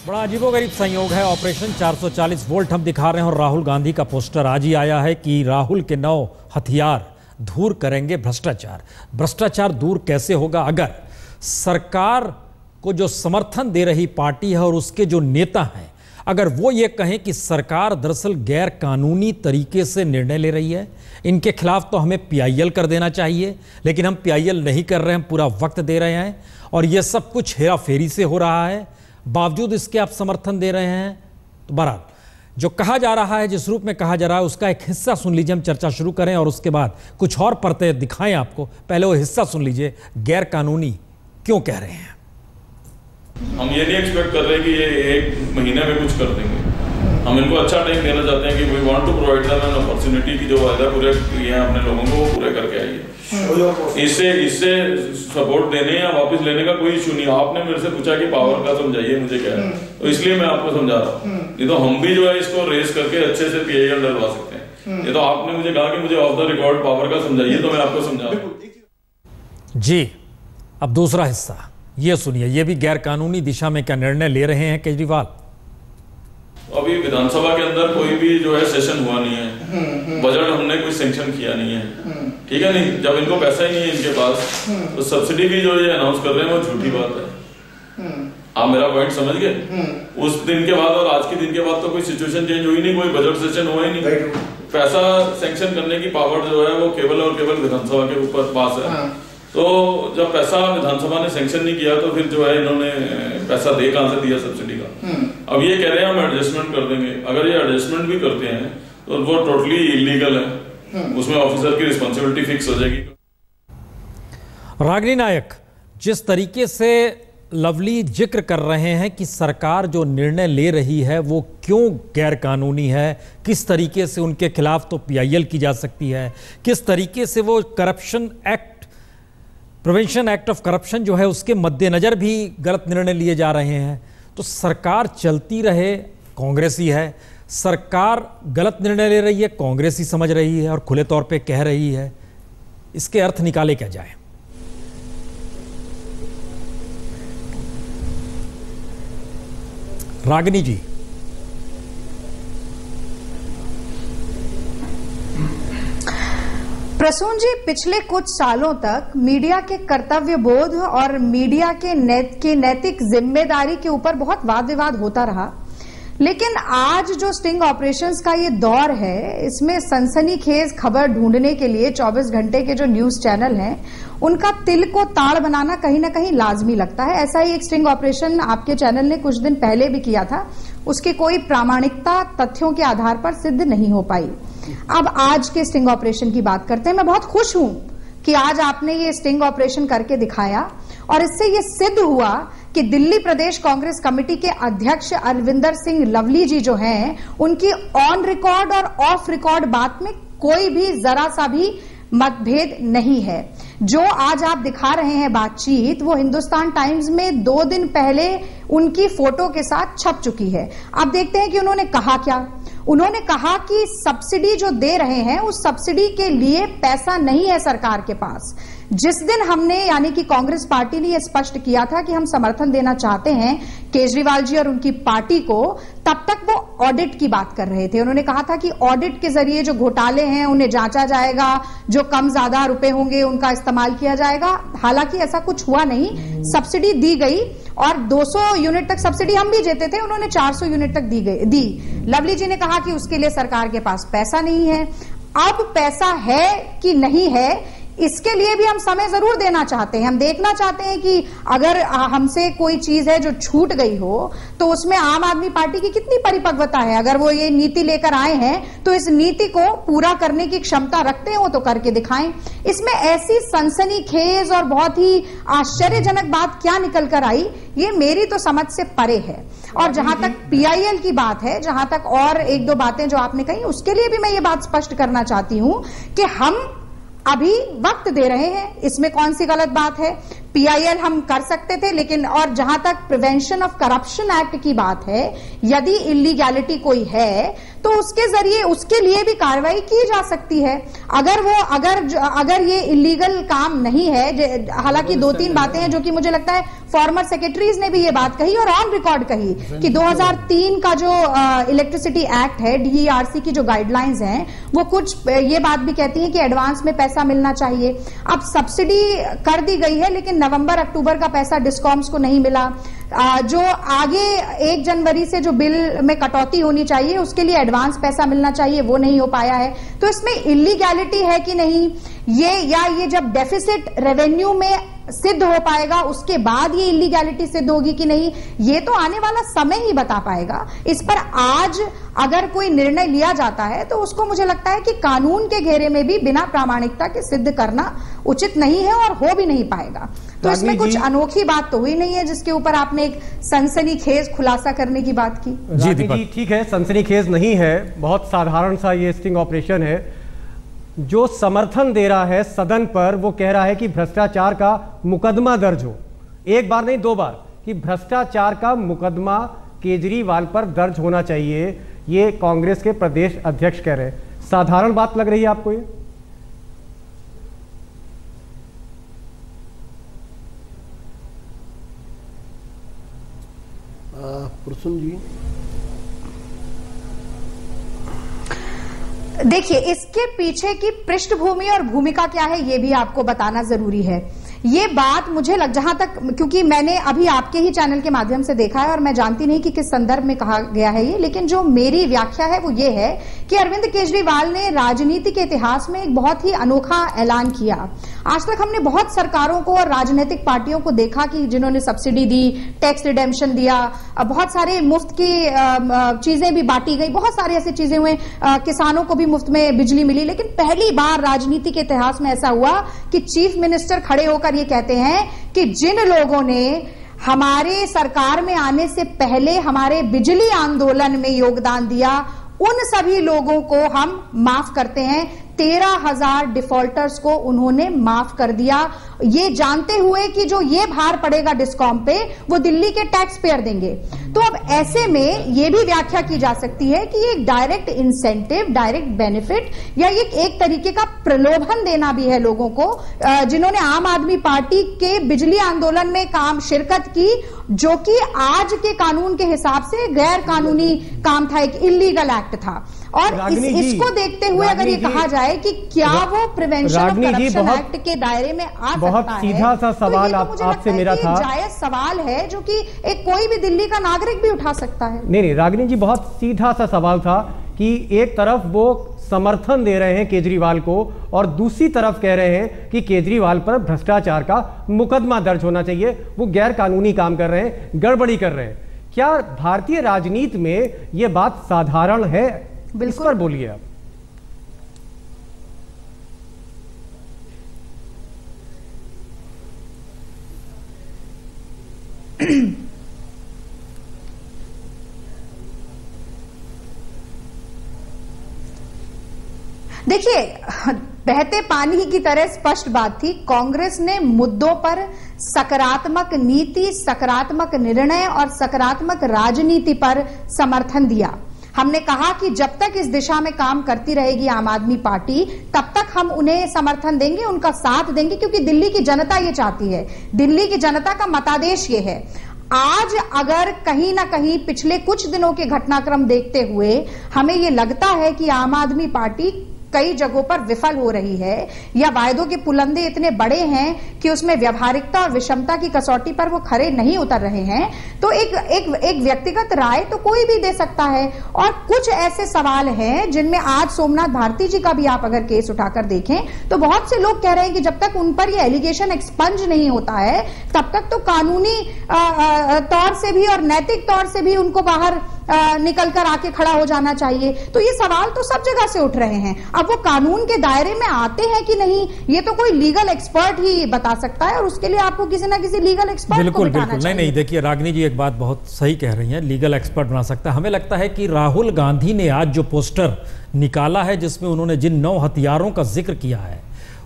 बड़ा अजीबोगरीब संयोग है। ऑपरेशन 440 वोल्ट हम दिखा रहे हैं और राहुल गांधी का पोस्टर आज ही आया है कि राहुल के 9 हथियार दूर करेंगे भ्रष्टाचार। भ्रष्टाचार दूर कैसे होगा अगर सरकार को जो समर्थन दे रही पार्टी है और उसके जो नेता हैं अगर वो ये कहें कि सरकार दरअसल गैर कानूनी तरीके से निर्णय ले रही है, इनके खिलाफ तो हमें पीआईएल कर देना चाहिए, लेकिन हम पीआईएल नहीं कर रहे हैं, पूरा वक्त दे रहे हैं और ये सब कुछ हेरा फेरी से हो रहा है, बावजूद इसके आप समर्थन दे रहे हैं। तो बहरहाल जो कहा जा रहा है, जिस रूप में कहा जा रहा है, उसका एक हिस्सा सुन लीजिए। हम चर्चा शुरू करें और उसके बाद कुछ और परतें दिखाएं आपको। पहले वो हिस्सा सुन लीजिए, गैर कानूनी क्यों कह रहे हैं। हम ये नहीं एक्सपेक्ट कर रहे कि ये एक महीने में कुछ कर देंगे। हम इनको अच्छा टाइम देना चाहते हैं कि we want to provide them an opportunity कि जो वायदा पूरे किए हैं अपने लोगों को पूरे करके आइए। इससे सपोर्ट देने या वापस लेने का कोई इशू नहीं। आपने मेरे से पूछा कि पावर का समझाइए मुझे क्या है, तो इसलिए मैं आपको समझा रहा हूँ। नहीं तो हम भी जो है इसको रेस करके अच्छे से पीआईएल डलवा सकते हैं। ये तो आपने मुझे कहा कि मुझे ऑफ द रिकॉर्ड पावर का समझाइए, तो मैं आपको समझा रहा हूँ। जी, अब दूसरा हिस्सा ये सुनिए। ये भी गैर कानूनी दिशा में क्या निर्णय ले रहे हैं केजरीवाल। अभी विधानसभा के अंदर कोई भी जो है सेशन हुआ नहीं है, बजट हमने कोई सैंक्शन किया नहीं है, ठीक है। नहीं, जब इनको पैसा ही नहीं है इनके पास, तो सब्सिडी भी जो ये अनाउंस कर रहे हैं वो झूठी बात है। आप मेरा पॉइंट समझ गए। उस दिन के बाद और आज के दिन के बाद तो कोई सिचुएशन चेंज हुई नहीं, कोई बजट सेशन हुआ ही नहीं। पैसा सैंक्शन करने की पावर जो है वो केवल और केवल विधानसभा के ऊपर पास है। तो जब पैसा विधानसभा ने सैंक्शन नहीं किया तो फिर जो है इन्होंने पैसा दे कहां से दिया सब्सिडी का। अब ये कह रहे हैं हम एडजस्टमेंट कर देंगे। अगर ये एडजस्टमेंट भी करते हैं तो वो टोटली इलीगल है, उसमें ऑफिसर की रिस्पांसिबिलिटी फिक्स हो जाएगी। रागिनी नायक, जिस तरीके से लवली जिक्र कर रहे हैं कि सरकार जो निर्णय ले रही है वो क्यों गैर कानूनी है, किस तरीके से उनके खिलाफ तो पीआईएल की जा सकती है, किस तरीके से वो corruption act, prevention act of corruption जो है उसके मद्देनजर भी गलत निर्णय लिए जा रहे हैं, तो सरकार चलती रहे, कांग्रेस ही है, सरकार गलत निर्णय ले रही है, कांग्रेस ही समझ रही है और खुले तौर पे कह रही है, इसके अर्थ निकाले क्या जाए। रागिनी जी। प्रसून जी, पिछले कुछ सालों तक मीडिया के कर्तव्य बोध और मीडिया के नैतिक जिम्मेदारी के ऊपर बहुत वाद विवाद होता रहा, लेकिन आज जो स्टिंग ऑपरेशंस का ये दौर है, इसमें सनसनीखेज खबर ढूंढने के लिए 24 घंटे के जो न्यूज चैनल हैं उनका तिल को ताड़ बनाना कहीं ना कहीं लाजमी लगता है। ऐसा ही एक स्टिंग ऑपरेशन आपके चैनल ने कुछ दिन पहले भी किया था, उसकी कोई प्रामाणिकता तथ्यों के आधार पर सिद्ध नहीं हो पाई। अब आज के स्टिंग ऑपरेशन की बात करते हैं। मैं बहुत खुश हूं कि आज आपने ये स्टिंग ऑपरेशन करके दिखाया और इससे ये सिद्ध हुआ कि दिल्ली प्रदेश कांग्रेस कमेटी के अध्यक्ष अरविंदर सिंह लवली जी जो हैं, उनकी ऑन रिकॉर्ड और ऑफ रिकॉर्ड बात में कोई भी जरा सा भी मतभेद नहीं है। जो आज आप दिखा रहे हैं बातचीत, वो हिंदुस्तान टाइम्स में 2 दिन पहले उनकी फोटो के साथ छप चुकी है। अब देखते हैं कि उन्होंने कहा क्या। उन्होंने कहा कि सब्सिडी जो दे रहे हैं उस सब्सिडी के लिए पैसा नहीं है सरकार के पास। जिस दिन हमने यानी कि कांग्रेस पार्टी ने यह स्पष्ट किया था कि हम समर्थन देना चाहते हैं केजरीवाल जी और उनकी पार्टी को, तब तक वो ऑडिट की बात कर रहे थे। उन्होंने कहा था कि ऑडिट के जरिए जो घोटाले हैं उन्हें जांचा जाएगा, जो कम ज्यादा रुपए होंगे उनका इस्तेमाल किया जाएगा। हालांकि ऐसा कुछ हुआ नहीं, सब्सिडी दी गई और 200 यूनिट तक सब्सिडी हम भी देते थे, उन्होंने 400 यूनिट तक दी। लवली जी ने कहा कि उसके लिए सरकार के पास पैसा नहीं है। अब पैसा है कि नहीं है, इसके लिए भी हम समय जरूर देना चाहते हैं। हम देखना चाहते हैं कि अगर हमसे कोई चीज है जो छूट गई हो तो उसमें आम आदमी पार्टी की कितनी परिपक्वता है। अगर वो ये नीति लेकर आए हैं तो इस नीति को पूरा करने की क्षमता रखते हो तो करके दिखाएं। इसमें ऐसी सनसनीखेज और बहुत ही आश्चर्यजनक बात क्या निकल कर आई, ये मेरी तो समझ से परे है। और जहां तक पीआईएल की बात है, जहां तक और 1-2 बातें जो आपने कही, उसके लिए भी मैं ये बात स्पष्ट करना चाहती हूं कि हम अभी वक्त दे रहे हैं, इसमें कौन सी गलत बात है। PIL हम कर सकते थे, लेकिन और जहां तक प्रिवेंशन ऑफ करप्शन एक्ट की बात है, यदि इलीगैलिटी कोई है तो उसके जरिए उसके लिए भी कार्रवाई की जा सकती है। अगर ये इलीगल काम नहीं है, हालांकि 2-3 बातें हैं जो कि मुझे लगता है फॉर्मर सेक्रेटरीज ने भी ये बात कही और ऑन रिकॉर्ड कही कि 2003 का जो इलेक्ट्रिसिटी एक्ट है, DERC की जो गाइडलाइंस हैं, वो कुछ ये बात भी कहती है कि एडवांस में पैसा मिलना चाहिए। अब सब्सिडी कर दी गई है, लेकिन नवंबर अक्टूबर का पैसा डिस्कॉम्स को नहीं मिला। जो आगे 1 जनवरी से जो बिल में कटौती होनी चाहिए उसके लिए एडवांस पैसा मिलना चाहिए, वो नहीं हो पाया है। तो इसमें इलीगैलिटी है कि नहीं, ये जब डेफिसिट रेवेन्यू में सिद्ध हो पाएगा उसके बाद ये इलीगैलिटी सिद्ध होगी कि नहीं, ये तो आने वाला समय ही बता पाएगा। इस पर आज अगर कोई निर्णय लिया जाता है तो उसको मुझे लगता है कि कानून के घेरे में भी बिना प्रामाणिकता के सिद्ध करना उचित नहीं है और हो भी नहीं पाएगा। तो इसमें कुछ अनोखी बात तो हुई नहीं है जिसके ऊपर आपने एक सनसनीखेज खुलासा करने की बात की। जी दीपक, ठीक है, सनसनीखेज नहीं है, बहुत साधारण सा ये स्टिंग ऑपरेशन है। जो समर्थन दे रहा है सदन पर, वो कह रहा है कि भ्रष्टाचार का मुकदमा दर्ज हो, एक बार नहीं 2 बार, कि भ्रष्टाचार का मुकदमा केजरीवाल पर दर्ज होना चाहिए। ये कांग्रेस के प्रदेश अध्यक्ष कह रहे हैं। साधारण बात लग रही है आपको ये? प्रसून जी, देखिए, इसके पीछे की पृष्ठभूमि और भूमिका क्या है ये भी आपको बताना जरूरी है। ये बात मुझे जहां तक, क्योंकि मैंने अभी आपके ही चैनल के माध्यम से देखा है और मैं जानती नहीं कि किस संदर्भ में कहा गया है ये, लेकिन जो मेरी व्याख्या है वो ये है कि अरविंद केजरीवाल ने राजनीति के इतिहास में एक बहुत ही अनोखा ऐलान किया। आज तक हमने बहुत सरकारों को और राजनीतिक पार्टियों को देखा कि जिन्होंने सब्सिडी दी, टैक्स रिडेम्पशन दिया, बहुत सारे मुफ्त की चीजें भी बांटी गई, बहुत सारी ऐसी चीजें हुए, किसानों को भी मुफ्त में बिजली मिली। लेकिन पहली बार राजनीति के इतिहास में ऐसा हुआ कि चीफ मिनिस्टर खड़े होकर ये कहते हैं कि जिन लोगों ने हमारे सरकार में आने से पहले हमारे बिजली आंदोलन में योगदान दिया, उन सभी लोगों को हम माफ करते हैं। 13,000 डिफॉल्टर्स को उन्होंने माफ कर दिया, ये जानते हुए कि जो ये भार पड़ेगा डिस्कॉम पे वो दिल्ली के टैक्स पेयर देंगे। तो अब ऐसे में ये भी व्याख्या की जा सकती है कि एक डायरेक्ट इंसेंटिव, डायरेक्ट बेनिफिट या ये एक तरीके का प्रलोभन देना भी है लोगों को जिन्होंने आम आदमी पार्टी के बिजली आंदोलन में शिरकत की, जो कि आज के कानून के हिसाब से गैर कानूनी काम था, एक इलीगल एक्ट था। और इसको देखते हुए अगर ये कहा जाए कि क्या वो प्रिवेंशन ऑफ करप्शन एक्ट के दायरे में आ सकता है, बहुत सीधा सा सवाल आपसे मेरा था, जायज सवाल है जो कि एक कोई भी दिल्ली का नागरिक भी उठा सकता है। नहीं, रागिनी जी, बहुत सीधा सा सवाल था कि एक तरफ वो समर्थन दे रहे हैं केजरीवाल को और दूसरी तरफ कह रहे हैं कि केजरीवाल पर भ्रष्टाचार का मुकदमा दर्ज होना चाहिए, वो गैर कानूनी काम कर रहे हैं, गड़बड़ी कर रहे हैं। क्या भारतीय राजनीति में यह बात साधारण है? इस पर बोलिए आप। देखिए, बहते पानी की तरह स्पष्ट बात थी, कांग्रेस ने मुद्दों पर सकारात्मक नीति, सकारात्मक निर्णय और सकारात्मक राजनीति पर समर्थन दिया। हमने कहा कि जब तक इस दिशा में काम करती रहेगी आम आदमी पार्टी, तब तक हम उन्हें समर्थन देंगे, उनका साथ देंगे, क्योंकि दिल्ली की जनता ये चाहती है, दिल्ली की जनता का मतादेश ये है। आज अगर कहीं ना कहीं पिछले कुछ दिनों के घटनाक्रम देखते हुए हमें ये लगता है कि आम आदमी पार्टी कई जगहों पर विफल हो रही है या वायदों के पुलंदे इतने बड़े हैं कि उसमें व्यवहारिकता और विषमता की कसौटी पर वो खरे नहीं उतर रहे हैं, तो एक व्यक्तिगत राय तो कोई भी दे सकता है। और कुछ ऐसे सवाल हैं जिनमें आज सोमनाथ भारती जी का भी आप अगर केस उठाकर देखें तो बहुत से लोग कह रहे हैं कि जब तक उन पर ये एलिगेशन एक्सपंज नहीं होता है तब तक तो कानूनी तौर से भी और नैतिक तौर से भी उनको बाहर निकल कर आके खड़ा हो जाना चाहिए। तो ये सवाल तो सब जगह से उठ रहे हैं। अब वो कानून के दायरे में आते हैं कि नहीं, ये तो कोई लीगल एक्सपर्ट ही बता सकता है और उसके लिए आपको किसी ना किसी लीगल एक्सपर्ट को बताना चाहिए। नहीं, देखिए रागिनी जी एक बात बहुत सही कह रही हैं, लीगल एक्सपर्ट बना सकता है। हमें लगता है कि राहुल गांधी ने आज जो पोस्टर निकाला है जिसमें उन्होंने जिन 9 हथियारों का जिक्र किया है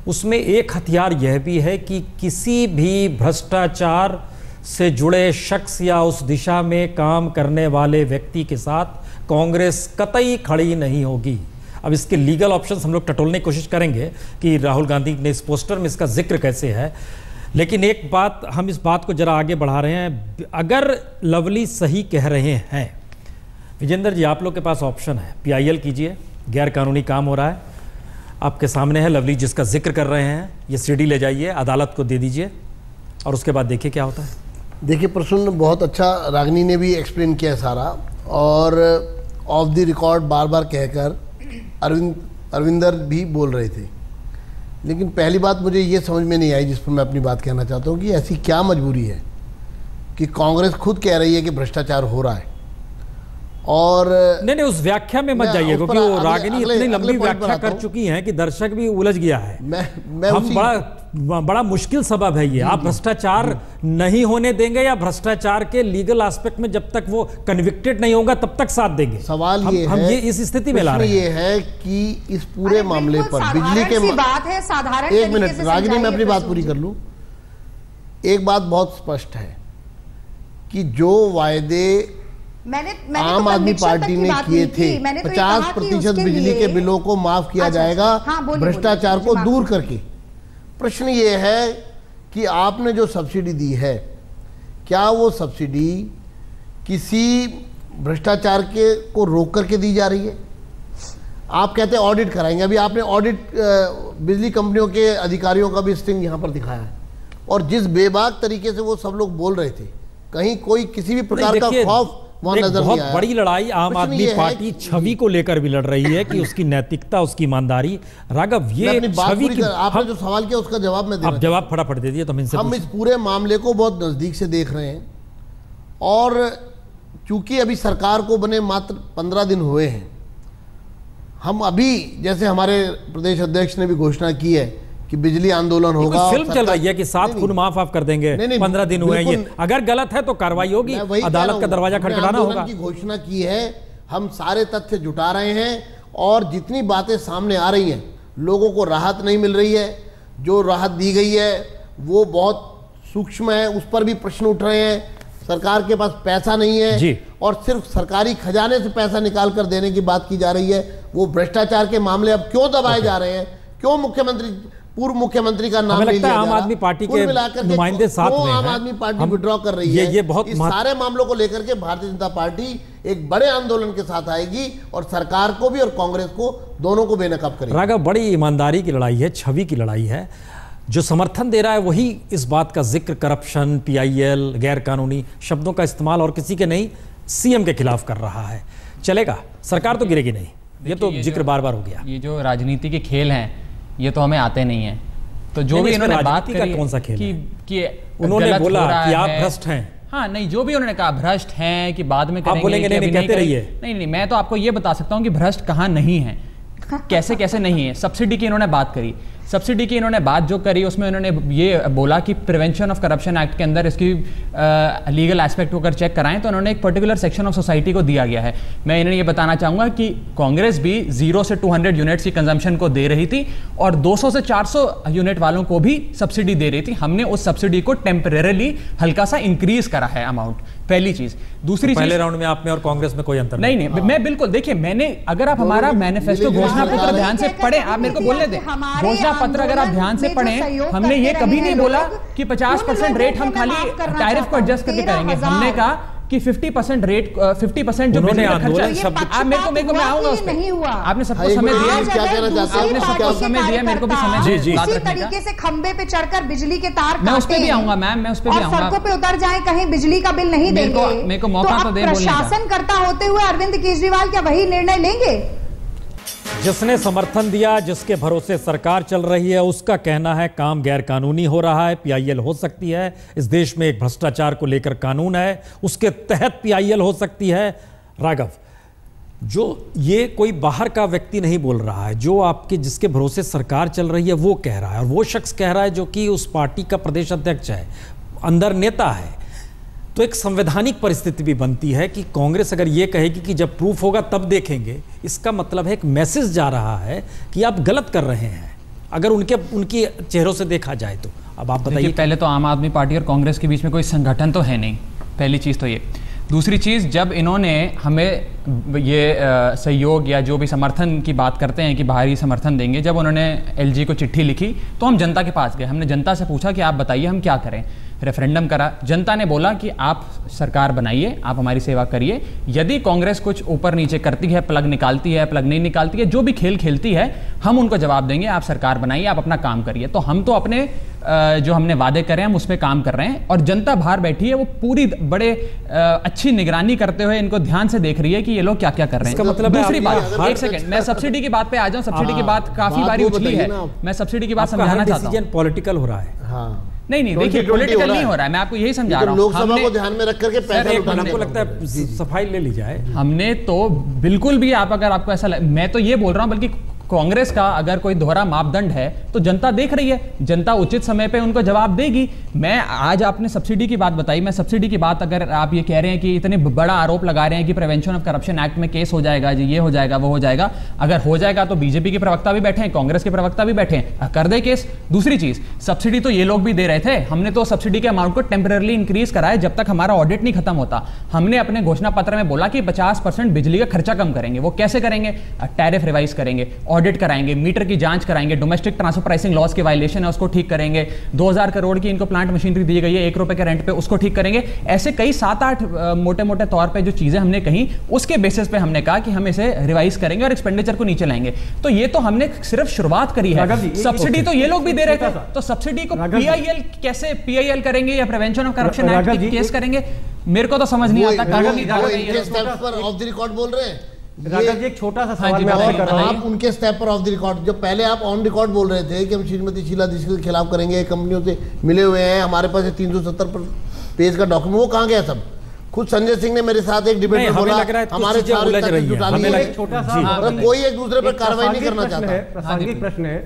उसमें एक हथियार यह भी है कि किसी भी भ्रष्टाचार से जुड़े शख्स या उस दिशा में काम करने वाले व्यक्ति के साथ कांग्रेस कतई खड़ी नहीं होगी। अब इसके लीगल ऑप्शंस हम लोग टटोलने की कोशिश करेंगे कि राहुल गांधी ने इस पोस्टर में इसका जिक्र कैसे है, लेकिन एक बात, हम इस बात को जरा आगे बढ़ा रहे हैं। अगर लवली सही कह रहे हैं, विजेंद्र जी आप लोग के पास ऑप्शन है, PIL कीजिए, गैर कानूनी काम हो रहा है, आपके सामने है लवली जिसका जिक्र कर रहे हैं, ये CD ले जाइए, अदालत को दे दीजिए और उसके बाद देखिए क्या होता है। देखिए प्रसून, बहुत अच्छा रागनी ने भी एक्सप्लेन किया सारा, और ऑफ द रिकॉर्ड बार बार कहकर अरविंदर भी बोल रहे थे। लेकिन पहली बात मुझे ये समझ में नहीं आई, जिस पर मैं अपनी बात कहना चाहता हूँ, कि ऐसी क्या मजबूरी है कि कांग्रेस खुद कह रही है कि भ्रष्टाचार हो रहा है, और नहीं उस व्याख्या में मत जाइए, क्योंकि वो रागिनी इतनी लंबी व्याख्या कर चुकी हैं कि दर्शक भी उलझ गया है। हम बड़ा मुश्किल सबब है ये। आप भ्रष्टाचार नहीं होने देंगे या भ्रष्टाचार के लीगल एस्पेक्ट में जब तक वो कन्विक्टेड नहीं होगा तब तक साथ देंगे? सवाल हम ये इस स्थिति में ला रहे हैं। ये है कि इस पूरे मामले पर बिजली के बात है, साधारण एक मिनट रागिनी, मैं अपनी बात पूरी कर लूं। एक बात बहुत स्पष्ट है कि जो वायदे आम आदमी पार्टी ने किए थे, 50% बिजली के बिलों को माफ किया जाएगा भ्रष्टाचार को दूर करके। प्रश्न ये है कि आपने जो सब्सिडी दी है, क्या वो सब्सिडी किसी भ्रष्टाचार के को रोक करके दी जा रही है? आप कहते हैं ऑडिट कराएंगे, अभी आपने ऑडिट बिजली कंपनियों के अधिकारियों का भी स्टिंग यहां पर दिखाया है, और जिस बेबाक तरीके से वो सब लोग बोल रहे थे, कहीं कोई किसी भी प्रकार का खौफ वहां नजर नहीं आया। बड़ी लड़ाई आम आदमी पार्टी छवि को लेकर भी लड़ रही है कि उसकी नैतिकता, उसकी ईमानदारी। राघव, ये छवि की आपने जो सवाल किया उसका जवाब मैं आप जवाब फटाफट दे दिए तो हम इस पूरे मामले को बहुत नजदीक से देख रहे हैं, और चूंकि अभी सरकार को बने मात्र 15 दिन हुए हैं, हम अभी जैसे हमारे प्रदेश अध्यक्ष ने भी घोषणा की है कि बिजली आंदोलन होगा, फिल्म चल रही है कि 7 खून माफ कर देंगे, 15 दिन हुए हैं, ये अगर गलत है तो कार्रवाई होगी, अदालत का दरवाजा खटखटाना होगा। की घोषणा की है, हम सारे तथ्य जुटा रहे हैं, और जितनी बातें सामने आ रही हैं, लोगों को राहत नहीं मिल रही है, जो राहत दी गई है वो बहुत सूक्ष्म है, उस पर भी प्रश्न उठ रहे हैं। सरकार के पास पैसा नहीं है और सिर्फ सरकारी खजाने से पैसा निकाल कर देने की बात की जा रही है। वो भ्रष्टाचार के मामले अब क्यों दबाए जा रहे हैं? क्यों पूर्व मुख्यमंत्री का नाम नहीं लिया जा रहा? आम आदमी पार्टी के नुमाइंदे साथ में आम आदमी पार्टी विड्रॉ कर रही है। ये बहुत इस सारे मामलों को लेकर के भारतीय जनता पार्टी एक बड़े आंदोलन के साथ आएगी, और सरकार को भी और कांग्रेस को, दोनों को बेनकाब करेगी। राघव, बड़ी ईमानदारी की लड़ाई है, छवि की लड़ाई है। जो समर्थन दे रहा है वही इस बात का जिक्र करप्शन, PIL, गैर कानूनी शब्दों का इस्तेमाल और किसी के नहीं, CM के खिलाफ कर रहा है। चलेगा, सरकार तो गिरेगी नहीं, ये तो जिक्र बार बार हो गया। ये जो राजनीति के खेल हैं ये तो हमें आते नहीं है। तो जो भी इन्होंने बात करी कौन सा खेल कि उन्होंने बोला कि आप भ्रष्ट हैं, हाँ नहीं, जो भी उन्होंने कहा भ्रष्ट हैं कि बाद में करेंगे, आप बोलेंगे नहीं, कहते रहिए। नहीं, मैं तो आपको ये बता सकता हूँ कि भ्रष्ट कहाँ नहीं है, कैसे कैसे नहीं है। सब्सिडी की इन्होंने बात करी, सब्सिडी की इन्होंने बात जो करी उसमें उन्होंने ये बोला कि प्रिवेंशन ऑफ करप्शन एक्ट के अंदर इसकी लीगल एस्पेक्ट को अगर चेक कराएं तो उन्होंने एक पर्टिकुलर सेक्शन ऑफ सोसाइटी को दिया गया है। मैं इन्हें ये बताना चाहूँगा कि कांग्रेस भी 0 से 200 यूनिट्स की कंजम्पशन को दे रही थी, और 200 से 400 यूनिट वालों को भी सब्सिडी दे रही थी। हमने उस सब्सिडी को टेम्परेरली हल्का सा इंक्रीज करा है अमाउंट, पहली चीज। दूसरी चीज, पहले राउंड में आप में और कांग्रेस में कोई अंतर नहीं, मैं बिल्कुल, देखिए मैंने, अगर आप हमारा मैनिफेस्टो घोषणा पत्र ध्यान से पढ़े, आप मेरे को बोलने दें, घोषणा पत्र अगर आप ध्यान से पढ़ें, हमने ये कभी नहीं बोला कि 50% रेट हम खाली टैरिफ को एडजस्ट करके करेंगे। हमने कहा कि 50% रेट, 50% जो बिजली का खर्चा है, आप मेरे को मैं आऊंगा उस पर। आपने सबको समय दिया, आपने सबको समय दिया, मेरे को भी समय दिया बात रखने का। तरीके से खंबे पे चढ़कर बिजली के तार मैं उस पे भी आऊंगा मैम, मैं उस पे भी आऊंगा। सड़कों पे उतर जाए, कहीं बिजली का बिल नहीं देंगे, मेरे को मौका तो दे बोलने का। प्रशासन करता होते हुए अरविंद केजरीवाल क्या वही निर्णय लेंगे? जिसने समर्थन दिया, जिसके भरोसे सरकार चल रही है, उसका कहना है काम गैर कानूनी हो रहा है, PIL हो सकती है। इस देश में एक भ्रष्टाचार को लेकर कानून है, उसके तहत PIL हो सकती है। राघव, जो ये कोई बाहर का व्यक्ति नहीं बोल रहा है, जो आपके जिसके भरोसे सरकार चल रही है वो कह रहा है, और वो शख्स कह रहा है जो कि उस पार्टी का प्रदेश अध्यक्ष है, अंदर नेता है। तो एक संवैधानिक परिस्थिति भी बनती है कि कांग्रेस अगर ये कहेगी कि जब प्रूफ होगा तब देखेंगे, इसका मतलब है एक मैसेज जा रहा है कि आप गलत कर रहे हैं। अगर उनकी चेहरों से देखा जाए तो। अब आप बताइए। पहले तो आम आदमी पार्टी और कांग्रेस के बीच में कोई संगठन तो है नहीं, पहली चीज़ तो ये। दूसरी चीज़, जब इन्होंने हमें ये सहयोग या जो भी समर्थन की बात करते हैं कि बाहरी समर्थन देंगे, जब उन्होंने एलजी को चिट्ठी लिखी तो हम जनता के पास गए, हमने जनता से पूछा कि आप बताइए हम क्या करें। रेफरेंडम करा, जनता ने बोला कि आप सरकार बनाइए, आप हमारी सेवा करिए। यदि कांग्रेस कुछ ऊपर नीचे करती है, प्लग निकालती है, प्लग नहीं निकालती है, जो भी खेल खेलती है, हम उनको जवाब देंगे, आप सरकार बनाइए, आप अपना काम करिए। तो हम तो अपने जो हमने वादे करे हैं हम उस पर काम कर रहे हैं, और जनता बाहर बैठी है, वो पूरी बड़े अच्छी निगरानी करते हुए इनको ध्यान से देख रही है कि ये लोग क्या क्या कर रहे हैं। मतलब दूसरी बात, एक सेकंड, मैं सब्सिडी की बात पे आ जाऊं। सब्सिडी की बात काफी बारी उछली है, मैं सब्सिडी की बात समझाना चाहता हूं। पॉलिटिकल हो रहा है। नहीं, देखिए पॉलिटिकल नहीं हो रहा है, मैं आपको यही समझा रहा हूं। लोकसभा को ध्यान में रख करके पैसा उठाना, आपको लगता है सफाई ले ली जाए? हमने तो बिल्कुल भी, अगर आपको ऐसा मैं तो ये बोल रहा हूं, बल्कि कांग्रेस का अगर कोई दोहरा मापदंड है तो जनता देख रही है, जनता उचित समय पे उनको जवाब देगी। मैं आज आपने सब्सिडी की बात बताई, मैं सब्सिडी की बात, अगर आप ये कह रहे हैं कि इतने बड़ा आरोप लगा रहे हैं कि प्रिवेंशन ऑफ करप्शन एक्ट में केस हो जाएगा जी, ये हो जाएगा, वो हो जाएगा, अगर हो जाएगा तो बीजेपी के प्रवक्ता भी बैठे हैं, कांग्रेस के प्रवक्ता भी बैठे हैं, कर दे केस। दूसरी चीज, सब्सिडी तो ये लोग भी दे रहे थे, हमने तो सब्सिडी के अमाउंट को टेम्पररी इंक्रीज कराया जब तक हमारा ऑडिट नहीं खत्म होता। हमने अपने घोषणा पत्र में बोला कि 50% बिजली का खर्चा कम करेंगे। वो कैसे करेंगे? टैरिफ रिवाइज करेंगे, ऑडिट कराएंगे, मीटर की जांच कराएंगे, डोमेस्टिक ट्रांसफर प्राइसिंग लॉस के वायलेशन है उसको ठीक करेंगे, 2000 करोड़ की इनको प्लांट मशीनरी दी गई है 1 रुपए के रेंट पे, उसको ठीक करेंगे। ऐसे कई 7-8 मोटे मोटे तौर पे जो चीजें हमने कही, उसके बेसिस पे हमने कहा कि हम इसे रिवाइज करेंगे और एक्सपेंडिचर को नीचे लाएंगे। तो ये तो हमने सिर्फ शुरुआत करी है। सब्सिडी तो ये लोग भी दे रहे थे, तो सब्सिडी को पीआईएल कैसे पीआईएल करेंगे या प्रिवेंशन ऑफ करप्शन एक्ट की केस करेंगे? मेरे को तो समझ नहीं आता। ऑफ द रिकॉर्ड बोल रहे हैं। एक छोटा सा सवाल मैं आपसे कर रहा हूं। आप उनके स्टेप पर ऑफ द रिकॉर्ड, जो पहले आप ऑन रिकॉर्ड बोल रहे थे कि हम श्रीमती शीला दीक्षित के खिलाफ करेंगे, कंपनियों से मिले हुए हैं, हमारे पास 370 पेज का डॉक्यूमेंट, वो कहां गया सब? खुद संजय सिंह ने मेरे साथ एक डिबेट में बोला हमारे कोई एक दूसरे पर कार्रवाई नहीं करना चाहता। प्रासंगिक प्रश्न है।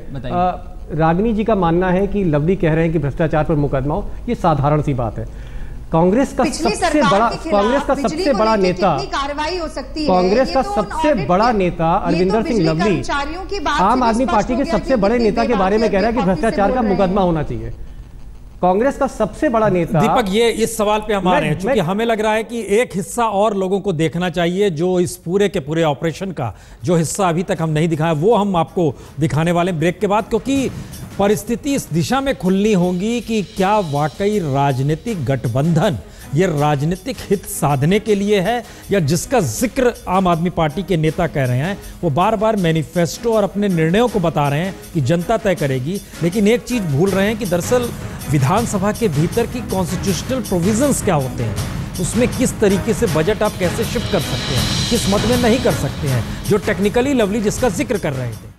रागिनी जी का मानना है कि लवली कह रहे हैं कि भ्रष्टाचार पर मुकदमा हो, ये साधारण सी बात है। कांग्रेस का सबसे बड़ा नेता, कार्रवाई हो सकती है, कांग्रेस का सबसे बड़ा नेता अरविंदर सिंह लवली आम आदमी पार्टी के सबसे बड़े नेता के बारे में कह रहा है कि भ्रष्टाचार का मुकदमा होना चाहिए। कांग्रेस का सबसे बड़ा नेता। दीपक, ये इस सवाल पे हम आ रहे हैं, क्योंकि हमें लग रहा है कि एक हिस्सा और लोगों को देखना चाहिए, जो इस पूरे के पूरे ऑपरेशन का जो हिस्सा अभी तक हम नहीं दिखाया, वो हम आपको दिखाने वाले ब्रेक के बाद, क्योंकि परिस्थिति इस दिशा में खुलनी होगी कि क्या वाकई राजनीतिक गठबंधन ये राजनीतिक हित साधने के लिए है, या जिसका जिक्र आम आदमी पार्टी के नेता कह रहे हैं, वो बार बार मैनिफेस्टो और अपने निर्णयों को बता रहे हैं कि जनता तय करेगी, लेकिन एक चीज भूल रहे हैं कि दरअसल विधानसभा के भीतर की कॉन्स्टिट्यूशनल प्रोविजंस क्या होते हैं, उसमें किस तरीके से बजट आप कैसे शिफ्ट कर सकते हैं, किस मद में नहीं कर सकते हैं, जो टेक्निकली लवली जिसका जिक्र कर रहे थे।